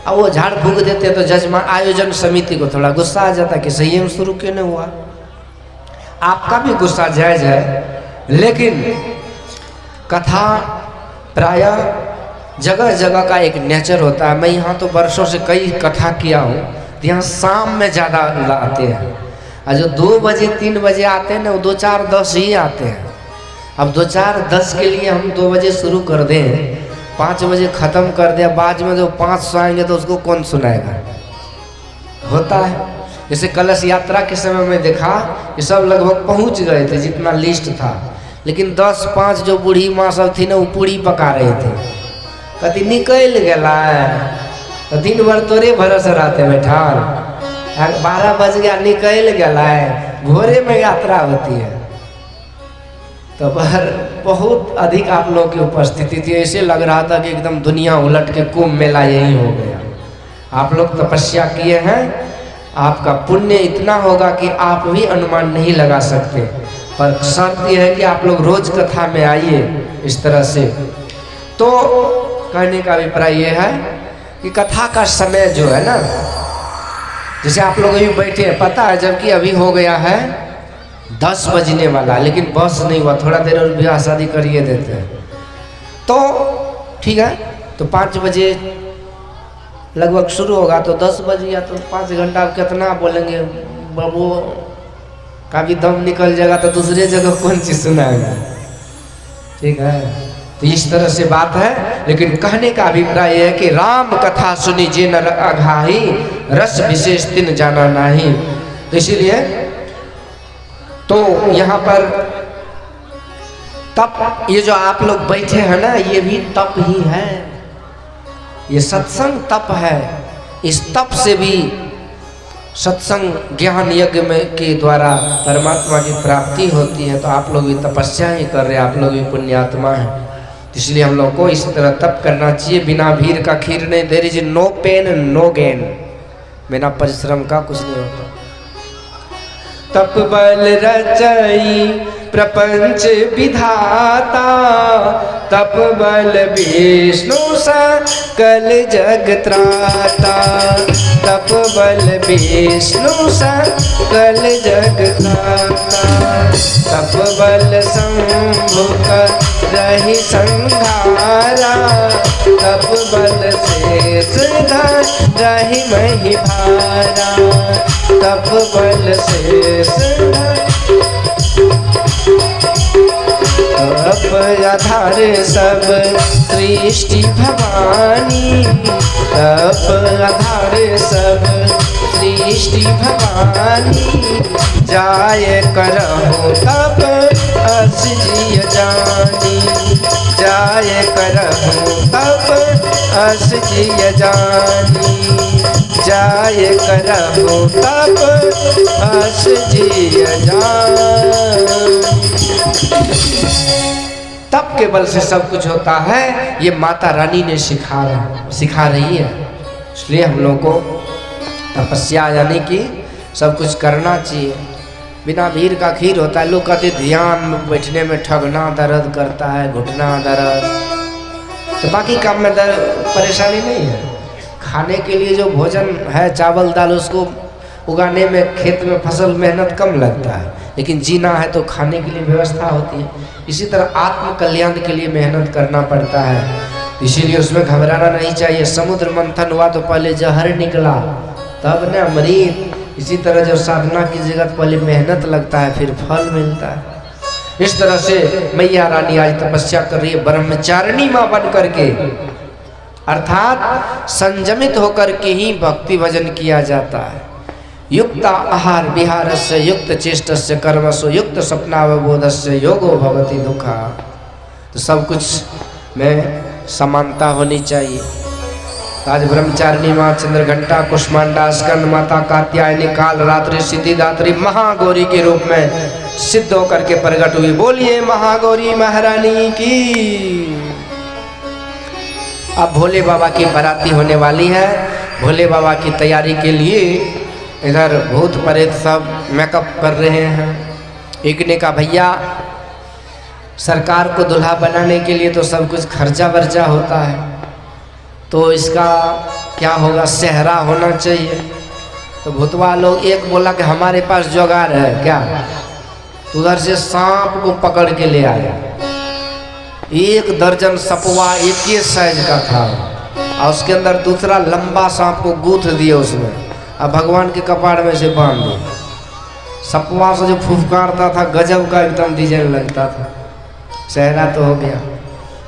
अब वो झाड़ फूक देते तो जजमान आयोजन समिति को थोड़ा गुस्सा आ जाता कि सही में शुरू क्यों नहीं हुआ। आपका भी गुस्सा जायज है, लेकिन कथा प्रायः जगह जगह का एक नेचर होता है। मैं यहाँ तो वर्षों से कई कथा किया हूँ, तो यहाँ शाम में ज़्यादा आते हैं, और जो 2 बजे 3 बजे आते हैं ना, वो 2 4 10 ही आते हैं। अब 2 4 10 के लिए हम 2 बजे शुरू कर दें, 5 बजे ख़त्म कर दें, बाद में जो 500 आएंगे तो उसको कौन सुनाएगा। होता है जैसे कलश यात्रा के समय में देखा कि सब लगभग पहुंच गए थे जितना लिस्ट था, लेकिन 10-5 जो बूढ़ी माँ सब थी ना, वो पूड़ी पका रहे थे, कति निकल गया तो दिन भर तोरे भरोसे रहते बैठाल, 12 बज गया निकल गया, भोरे में यात्रा होती है। तो पर बहुत अधिक आप लोग की उपस्थिति थी, ऐसे लग रहा था कि एकदम दुनिया उलट के कुंभ मेला यही हो गया। आप लोग तपस्या किए हैं, आपका पुण्य इतना होगा कि आप भी अनुमान नहीं लगा सकते, पर शर्त यह है कि आप लोग रोज कथा में आइए। इस तरह से तो कहने का अभिप्राय यह है कि कथा का समय जो है ना, जैसे आप लोग अभी बैठे हैं, पता है जबकि अभी हो गया है 10 बजने वाला, लेकिन बस नहीं हुआ, थोड़ा देर और ब्याह शादी करिए देते हैं, तो ठीक है। तो 5 बजे लगभग शुरू होगा तो 10 बजे या तो 5 घंटा कितना बोलेंगे, बाबू का भी दम निकल जाएगा तो दूसरे जगह कौन चीज़ सुनाएगा। ठीक है, तो इस तरह से बात है। लेकिन कहने का अभिप्राय है कि राम कथा सुनी जे न अघाही, रस विशेष तिन जाना नहीं। तो इसीलिए तो यहाँ पर तप, ये जो आप लोग बैठे हैं ना, ये भी तप ही है। ये सत्संग तप है। इस तप से भी सत्संग ज्ञान यज्ञ में के द्वारा परमात्मा की प्राप्ति होती है। तो आप लोग भी तपस्या ही कर रहे हैं, आप लोग भी पुण्यात्मा हैं। इसलिए हम लोग को इस तरह तप करना चाहिए। बिना भीड़ का खीर नहीं। There is no pain no gain. बिना परिश्रम का कुछ नहीं होता। तप बल रचई प्रपंच विधाता, तप बल विष्णु सकल जग त्राता, तप बल विष्णु सकल जग त्राता, तप बल शंभु रही संघारा, तप बल शेष रही मही भारा, तप बल शेष तप आधार सब सृष्टि भवानी, तप आधार सब सृष्टि भवानी, जाय करहु तप अस जिय जानी, जाय करहु तप अस जिय जानी, जाय करहु तप अस जिय जानी। तप के बल से सब कुछ होता है। ये माता रानी ने सिखा रही है। इसलिए हम लोग को तपस्या यानी कि सब कुछ करना चाहिए। बिना भीड़ का खीर होता है। लोग कहते ध्यान में बैठने में ठगना दर्द करता है, घुटना दर्द, तो बाकी काम में परेशानी नहीं है। खाने के लिए जो भोजन है चावल दाल, उसको उगाने में खेत में फसल मेहनत कम लगता है, लेकिन जीना है तो खाने के लिए व्यवस्था होती है। इसी तरह आत्म कल्याण के लिए मेहनत करना पड़ता है, इसीलिए उसमें घबराना नहीं चाहिए। समुद्र मंथन हुआ तो पहले जहर निकला तब न अमृत। इसी तरह जो साधना की जगह पहले मेहनत लगता है फिर फल मिलता है। इस तरह से मैया रानी आज तपस्या कर रही है, ब्रह्मचारिणी माँ बन करके, अर्थात संयमित होकर के ही भक्ति भजन किया जाता है। युक्त आहार विहारस्य युक्त चेष्टस्य कर्मसु युक्त स्वप्नावबोधस्य योगो भवति दुखा। तो सब कुछ में समानता होनी चाहिए। आज ब्रह्मचारिणी माँ चंद्रघंटा कुष्मांडा स्कंद माता कात्यायनी काल रात्रि सिद्धिदात्री महागौरी के रूप में सिद्ध होकर के प्रकट हुई। बोलिए महागौरी महारानी की। अब भोले बाबा की बाराती होने वाली है। भोले बाबा की तैयारी के लिए इधर भूत प्रेत सब मेकअप कर रहे हैं। एक ने कहा भैया सरकार को दुल्हा बनाने के लिए तो सब कुछ खर्चा वर्चा होता है, तो इसका क्या होगा, सेहरा होना चाहिए। तो भूतवा लोग एक बोला कि हमारे पास जुगाड़ है क्या। तो उधर से सांप को पकड़ के ले आया। 1 दर्जन सपवा एक ही साइज का था, और उसके अंदर दूसरा लंबा सांप को गूंथ दिया उसमें, अब भगवान के कपाड़ में से बांध दो। सपवा से जो फुफकारता था गजब का एकदम डिजाइन लगता था। सेहरा तो हो गया।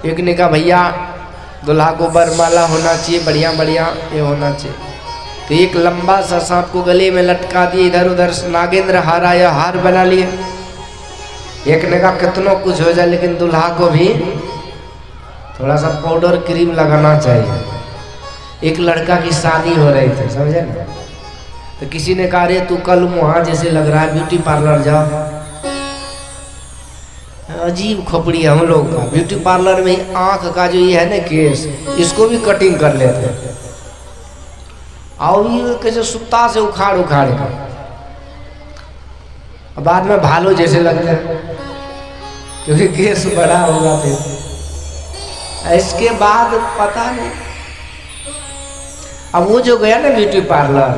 एक ने कहा भैया दुल्हा को बरमाला होना चाहिए, बढ़िया बढ़िया ये होना चाहिए। तो एक लंबा सा सांप को गले में लटका दिए, इधर उधर नागेंद्र हार आया, हार बना लिए। एक ने कहा कितनों कुछ हो जाए लेकिन दुल्हा को भी थोड़ा सा पाउडर क्रीम लगाना चाहिए। एक लड़का की शादी हो रही थी, समझे ना। तो किसी ने कहा रे तू कल वहाँ जैसे लग रहा है, ब्यूटी पार्लर जाओ। अजीब खोपड़ी है हम लोग का। ब्यूटी पार्लर में आंख का जो ये है ना केस, इसको भी कटिंग कर लेते हैं, और ये कैसे सुत्ता से उखाड़ कर बाद में भालू जैसे लगते हैं, क्योंकि केस बड़ा होगा। फिर इसके बाद पता नहीं, अब वो जो गया ना ब्यूटी पार्लर,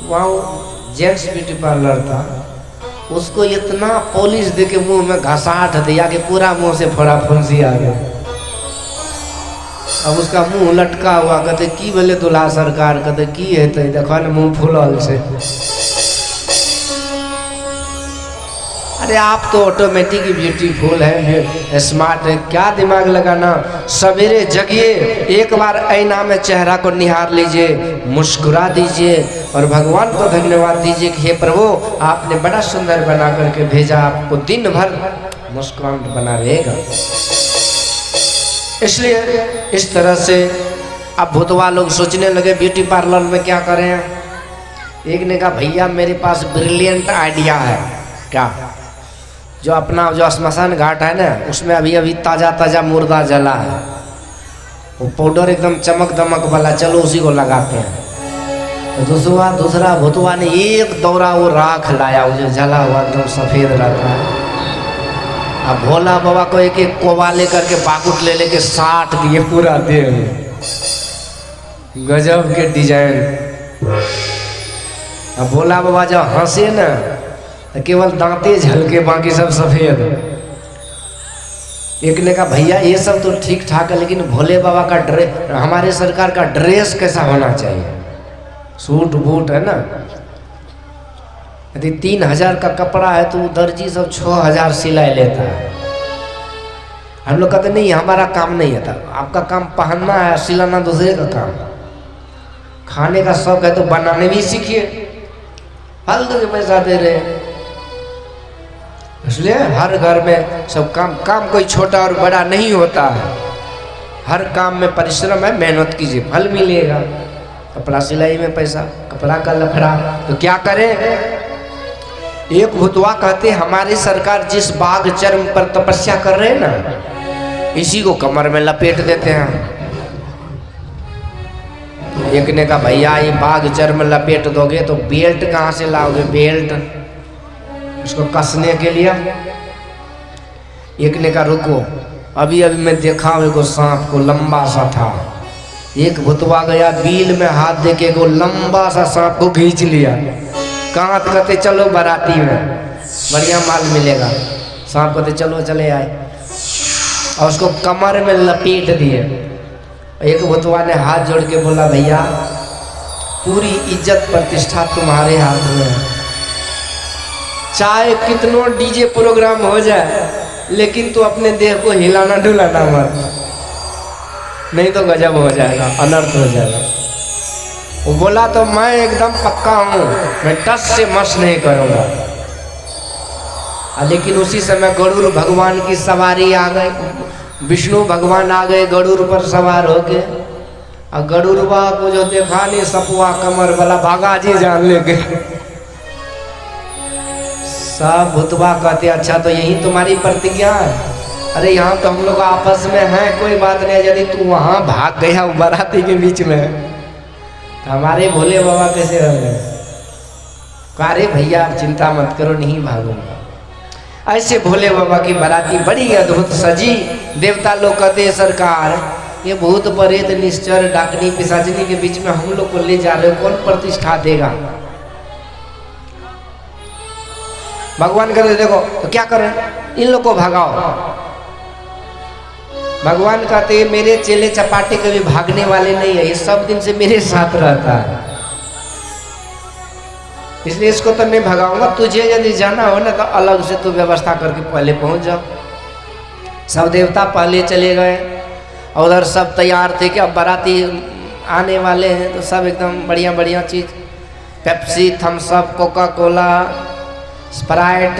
वहाँ जेंट्स ब्यूटी पार्लर था, उसको इतना पॉलिश दे के मुँह में घसाट दिया कि पूरा मुँह से फोड़ा फुंसी आ गया। अब उसका मुंह लटका हुआ, कहते की बोले दुल्हा सरकार, कहते की है तो देखो ना मुंह फूलल से। अरे आप तो ऑटोमेटिक ब्यूटीफुल है, स्मार्ट है, क्या दिमाग लगाना। सवेरे जगिए, एक बार आईना में चेहरा को निहार लीजिए, मुस्कुरा दीजिए और भगवान को धन्यवाद दीजिए कि हे प्रभु आपने बड़ा सुंदर बना करके भेजा, आपको दिन भर मुस्कुराहट बना रहेगा। इसलिए इस तरह से अब भूतवा लोग सोचने लगे ब्यूटी पार्लर में क्या करें। एक ने कहा भैया मेरे पास ब्रिलियंट आइडिया है। क्या? जो अपना जो श्मशान घाट है ना, उसमें अभी अभी ताज़ा ताज़ा मुर्दा जला है, वो पाउडर एकदम चमक दमक वाला, चलो उसी को लगाते हैं। तो दूसरा भूतवा ने एक दौरा वो राख लाया, वो जो जला हुआ एकदम सफ़ेद रहता है। अब भोला बाबा को एक एक कोबा लेकर के बाकुट ले लेके साट दिए पूरा देह में, गजब के डिजाइन। अब भोला बाबा जब हंसे ना तो केवल दांते झलके, बाकी सब सफेद। एक ने कहा भैया ये सब तो ठीक ठाक है, लेकिन भोले बाबा का ड्रेस, हमारे सरकार का ड्रेस कैसा होना चाहिए? सूट बूट है ना, यदि 3000 का कपड़ा है तो दर्जी सब 6000 सिलाई लेता है। हम लोग कहते नहीं हमारा काम नहीं है था, आपका काम पहनना है, सिलाना दूसरे का काम। खाने का शौक है तो बनाने भी सीखिए, फालतू के पैसा दे रहे। इसलिए हर घर में सब काम कोई छोटा और बड़ा नहीं होता है, हर काम में परिश्रम है, मेहनत कीजिए फल मिलेगा। कपड़ा सिलाई में पैसा, कपड़ा का लफड़ा, तो क्या करें। एक भूतवा कहते हमारी सरकार जिस बाघ चर्म पर तपस्या कर रहे हैं ना, इसी को कमर में लपेट देते हैं। एक ने कहा भैया ये बाघ चर्म लपेट दोगे तो बेल्ट कहाँ से लाओगे? बेल्ट उसको कसने के लिए। एक ने कहा रुको, अभी अभी मैं देखा एगो सांप को लंबा सा था, एक भुतवा गया बील में हाथ दे के एगो लंबा सा सांप को खींच लिया। कहाँ कहते चलो बाराती में बढ़िया माल मिलेगा। सांप कहते चलो चले आए और उसको कमर में लपेट दिए। एक भुतवा ने हाथ जोड़ के बोला भैया पूरी इज्जत प्रतिष्ठा तुम्हारे हाथ में है, चाहे कितनों डीजे प्रोग्राम हो जाए लेकिन तू अपने देह को हिलाना डुलाना मत, नहीं तो गजब हो जाएगा, अनर्थ हो जाएगा। वो बोला तो मैं एकदम पक्का हूँ, मैं टस से मस नहीं करूँगा। लेकिन उसी समय गरुड़ भगवान की सवारी आ गई, विष्णु भगवान आ गए गरुड़ पर सवार होके, और गरुड़वा को जो देखा नहीं सपुआ कमर वाला भागा जी जान लेके। सब भूतवा कहते अच्छा तो यही तुम्हारी प्रतिज्ञा है? अरे यहाँ तो हम लोग आपस में हैं, कोई बात नहीं, यदि तू वहाँ भाग गया बाराती के बीच में तो हमारे भोले बाबा कैसे रह गए? अरे भैया आप चिंता मत करो, नहीं भागूंगा। ऐसे भोले बाबा की बाराती बड़ी अद्भुत सजी। देवता लोग कहते सरकार ये भूत प्रेत निश्चर डाकनी पिशाचनी के बीच में हम लोग को ले जा रहे हो, कौन प्रतिष्ठा देगा? भगवान कहते देखो तो क्या करें, इन लोग को भगाओ। भगवान कहते मेरे चेले चपाटे कभी भागने वाले नहीं है, ये सब दिन से मेरे साथ रहता है, इसलिए इसको तो नहीं भगाऊंगा। तुझे यदि जाना हो ना तो अलग से तू व्यवस्था करके पहले पहुंच जाओ। सब देवता पहले चले गए, उधर सब तैयार थे कि अब बाराती आने वाले हैं, तो सब एकदम बढ़िया बढ़िया चीज़, Pepsi, Thums Up, Coca Cola, Sprite,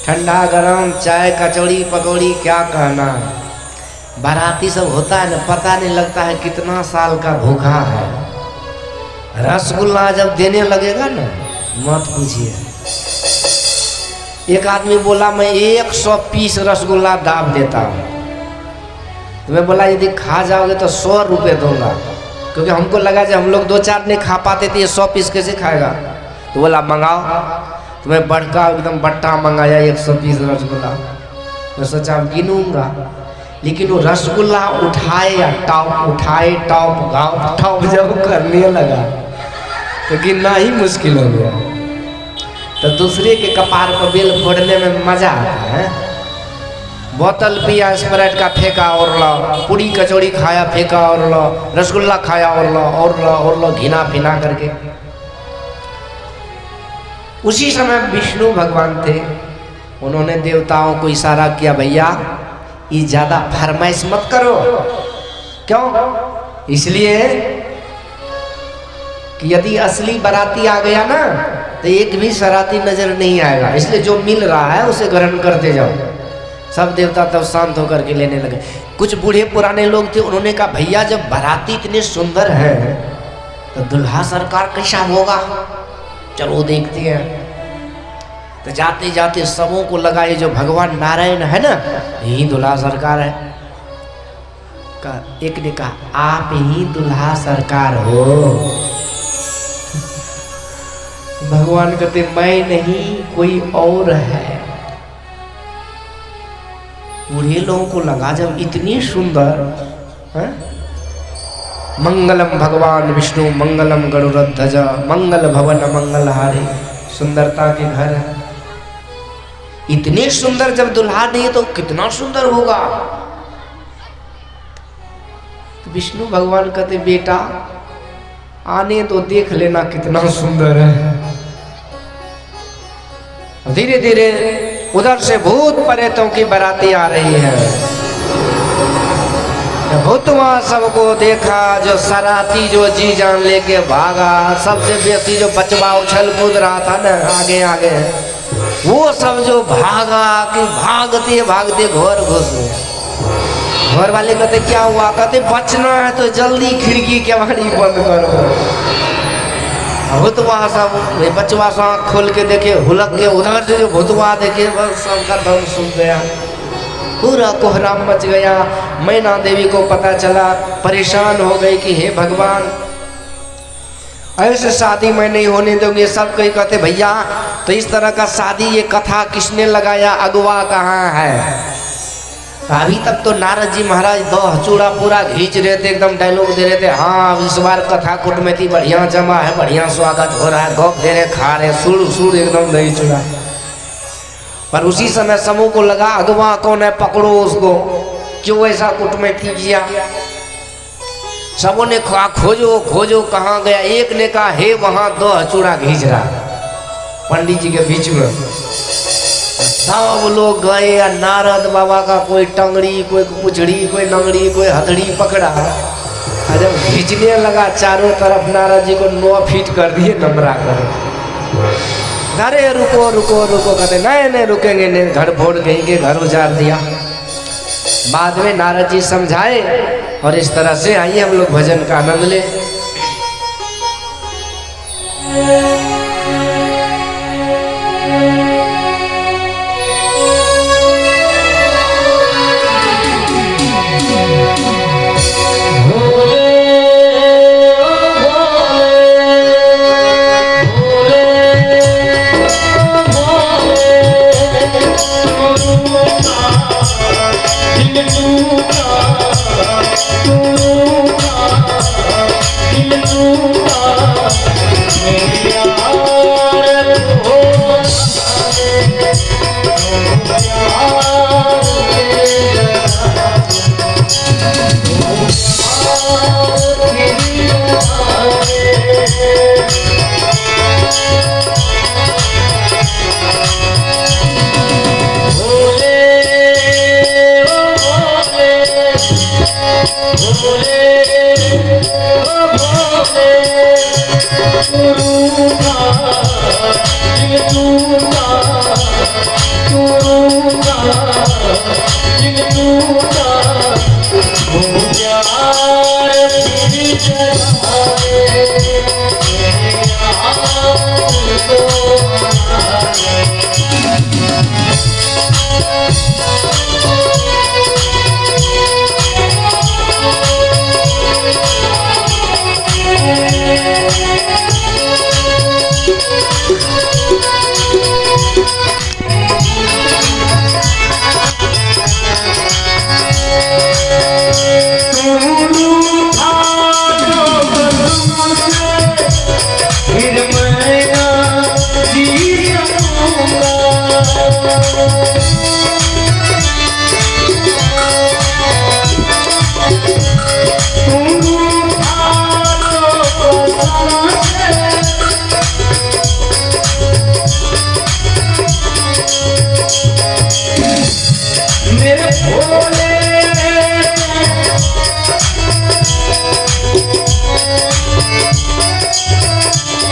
ठंडा गरम, चाय, कचौड़ी पकौड़ी, क्या कहना। बाराती सब होता है ना, पता नहीं लगता है कितना साल का भूखा है। रसगुल्ला जब देने लगेगा ना मत पूछिए। एक आदमी बोला मैं 100 पीस रसगुल्ला दाब देता हूँ, तो मैं बोला यदि खा जाओगे तो 100 रुपये दूंगा, क्योंकि हमको लगा जब हम लोग 2-4 नहीं खा पाते थे, ये 100 पीस कैसे खाएगा? तो बोला मंगाओ, तो मैं बड़का एकदम बट्टा मंगाया 100 पीस रसगुल्ला। मैं सोचा गिनूंगा, लेकिन वो रसगुल्ला उठाए या टॉप उठाए टॉप गाँव टॉप जब करने लगा तो गिनना ही मुश्किल हो गया। तो दूसरे के कपार पर बेल फोड़ने में मजा आता है। बोतल पिया स्प्राइट का फेंका और लो, पूरी कचौड़ी खाया फेंका और लो, रसगुल्ला खाया और लो और लो घिना फिना करके। उसी समय विष्णु भगवान थे, उन्होंने देवताओं को इशारा किया, भैया ये ज्यादा फरमाइश मत करो। क्यों? इसलिए कि यदि असली बाराती आ गया ना तो एक भी शरारती नजर नहीं आएगा, इसलिए जो मिल रहा है उसे ग्रहण करते जाओ। सब देवता तब शांत होकर के लेने लगे। कुछ बूढ़े पुराने लोग थे, उन्होंने कहा भैया जब बाराती इतने सुंदर है तो दुल्हा सरकार कैसा होगा, चलो देखते हैं। तो जाते जाते सबों को लगा ये जो भगवान नारायण है ना यही दुल्हा सरकार है। एक ने कहा आप ही दुल्हा सरकार हो। भगवान कहते मैं नहीं कोई और है। बूढ़े लोगों को लगा जब इतनी सुंदर है? मंगलम भगवान विष्णु मंगलम गरुड़ध्वज मंगल भवन मंगलहारी, सुंदरता के घर है। इतने सुंदर जब दुल्हा नहीं तो कितना सुंदर होगा। तो विष्णु भगवान कहते बेटा आने तो देख लेना कितना सुंदर है। धीरे धीरे उधर से भूत प्रेतों की बाराती आ रही है। भूतवा सबको देखा, जो सराती जो जी जान लेके भागा, सबसे बेसी जो बचवा उछल कूद रहा था ना आगे आगे, वो सब जो भागा कि भागते भागते घर घुस गया। घर वाले कहते क्या हुआ? कहते बचना है तो जल्दी खिड़की केवाड़ी बंद करो। भूतवा सब बचवा सा खोल के देखे, हुलक के उधर से जो भूतवा देखे बस सबका दम सूख गया, पूरा कोहराम मच गया। मैना देवी को पता चला, परेशान हो गई कि हे भगवान ऐसे शादी मैं नहीं होने दूंगी। सब कहीं कहते भैया तो इस तरह का शादी ये कथा किसने लगाया, अगवा कहाँ है? अभी तक तो नारद जी महाराज दो चूड़ा पूरा खींच रहे थे, एकदम डायलॉग दे रहे थे, हाँ इस बार कथा कुटुंबती बढ़िया जमा है, बढ़िया स्वागत हो रहा है, गप दे रहे, खा रहे, सुर एकदम दही चूड़ा। पर उसी समय समूह को लगा अगवा कौन है, पकड़ो उसको, क्यों ऐसा कुटुंबती किया। सबों ने कहा खोजो खोजो कहाँ गया। एक ने कहा हे वहां दो चूड़ा खींच रहा पंडित जी के बीच में। सब लोग गए, नारद बाबा का कोई टंगड़ी, कोई पुछड़ी, कोई नंगड़ी, कोई हथड़ी पकड़ा। जब खींचने लगा चारों तरफ नारद जी को 9 फीट कर दिए नमरा कर। अरे रुको रुको रुको, कहते नहीं रुकेंगे नहीं, घर फोड़ गई के घर उजाड़ दिया। बाद में नारद जी समझाए और इस तरह से आइए हम लोग भजन का आनंद ले।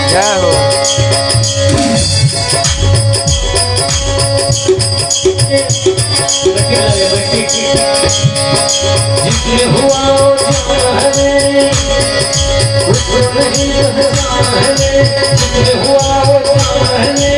जय हो। जिसमें हुआ जाने उसको नहीं रहने, जिसमें हुआ जाने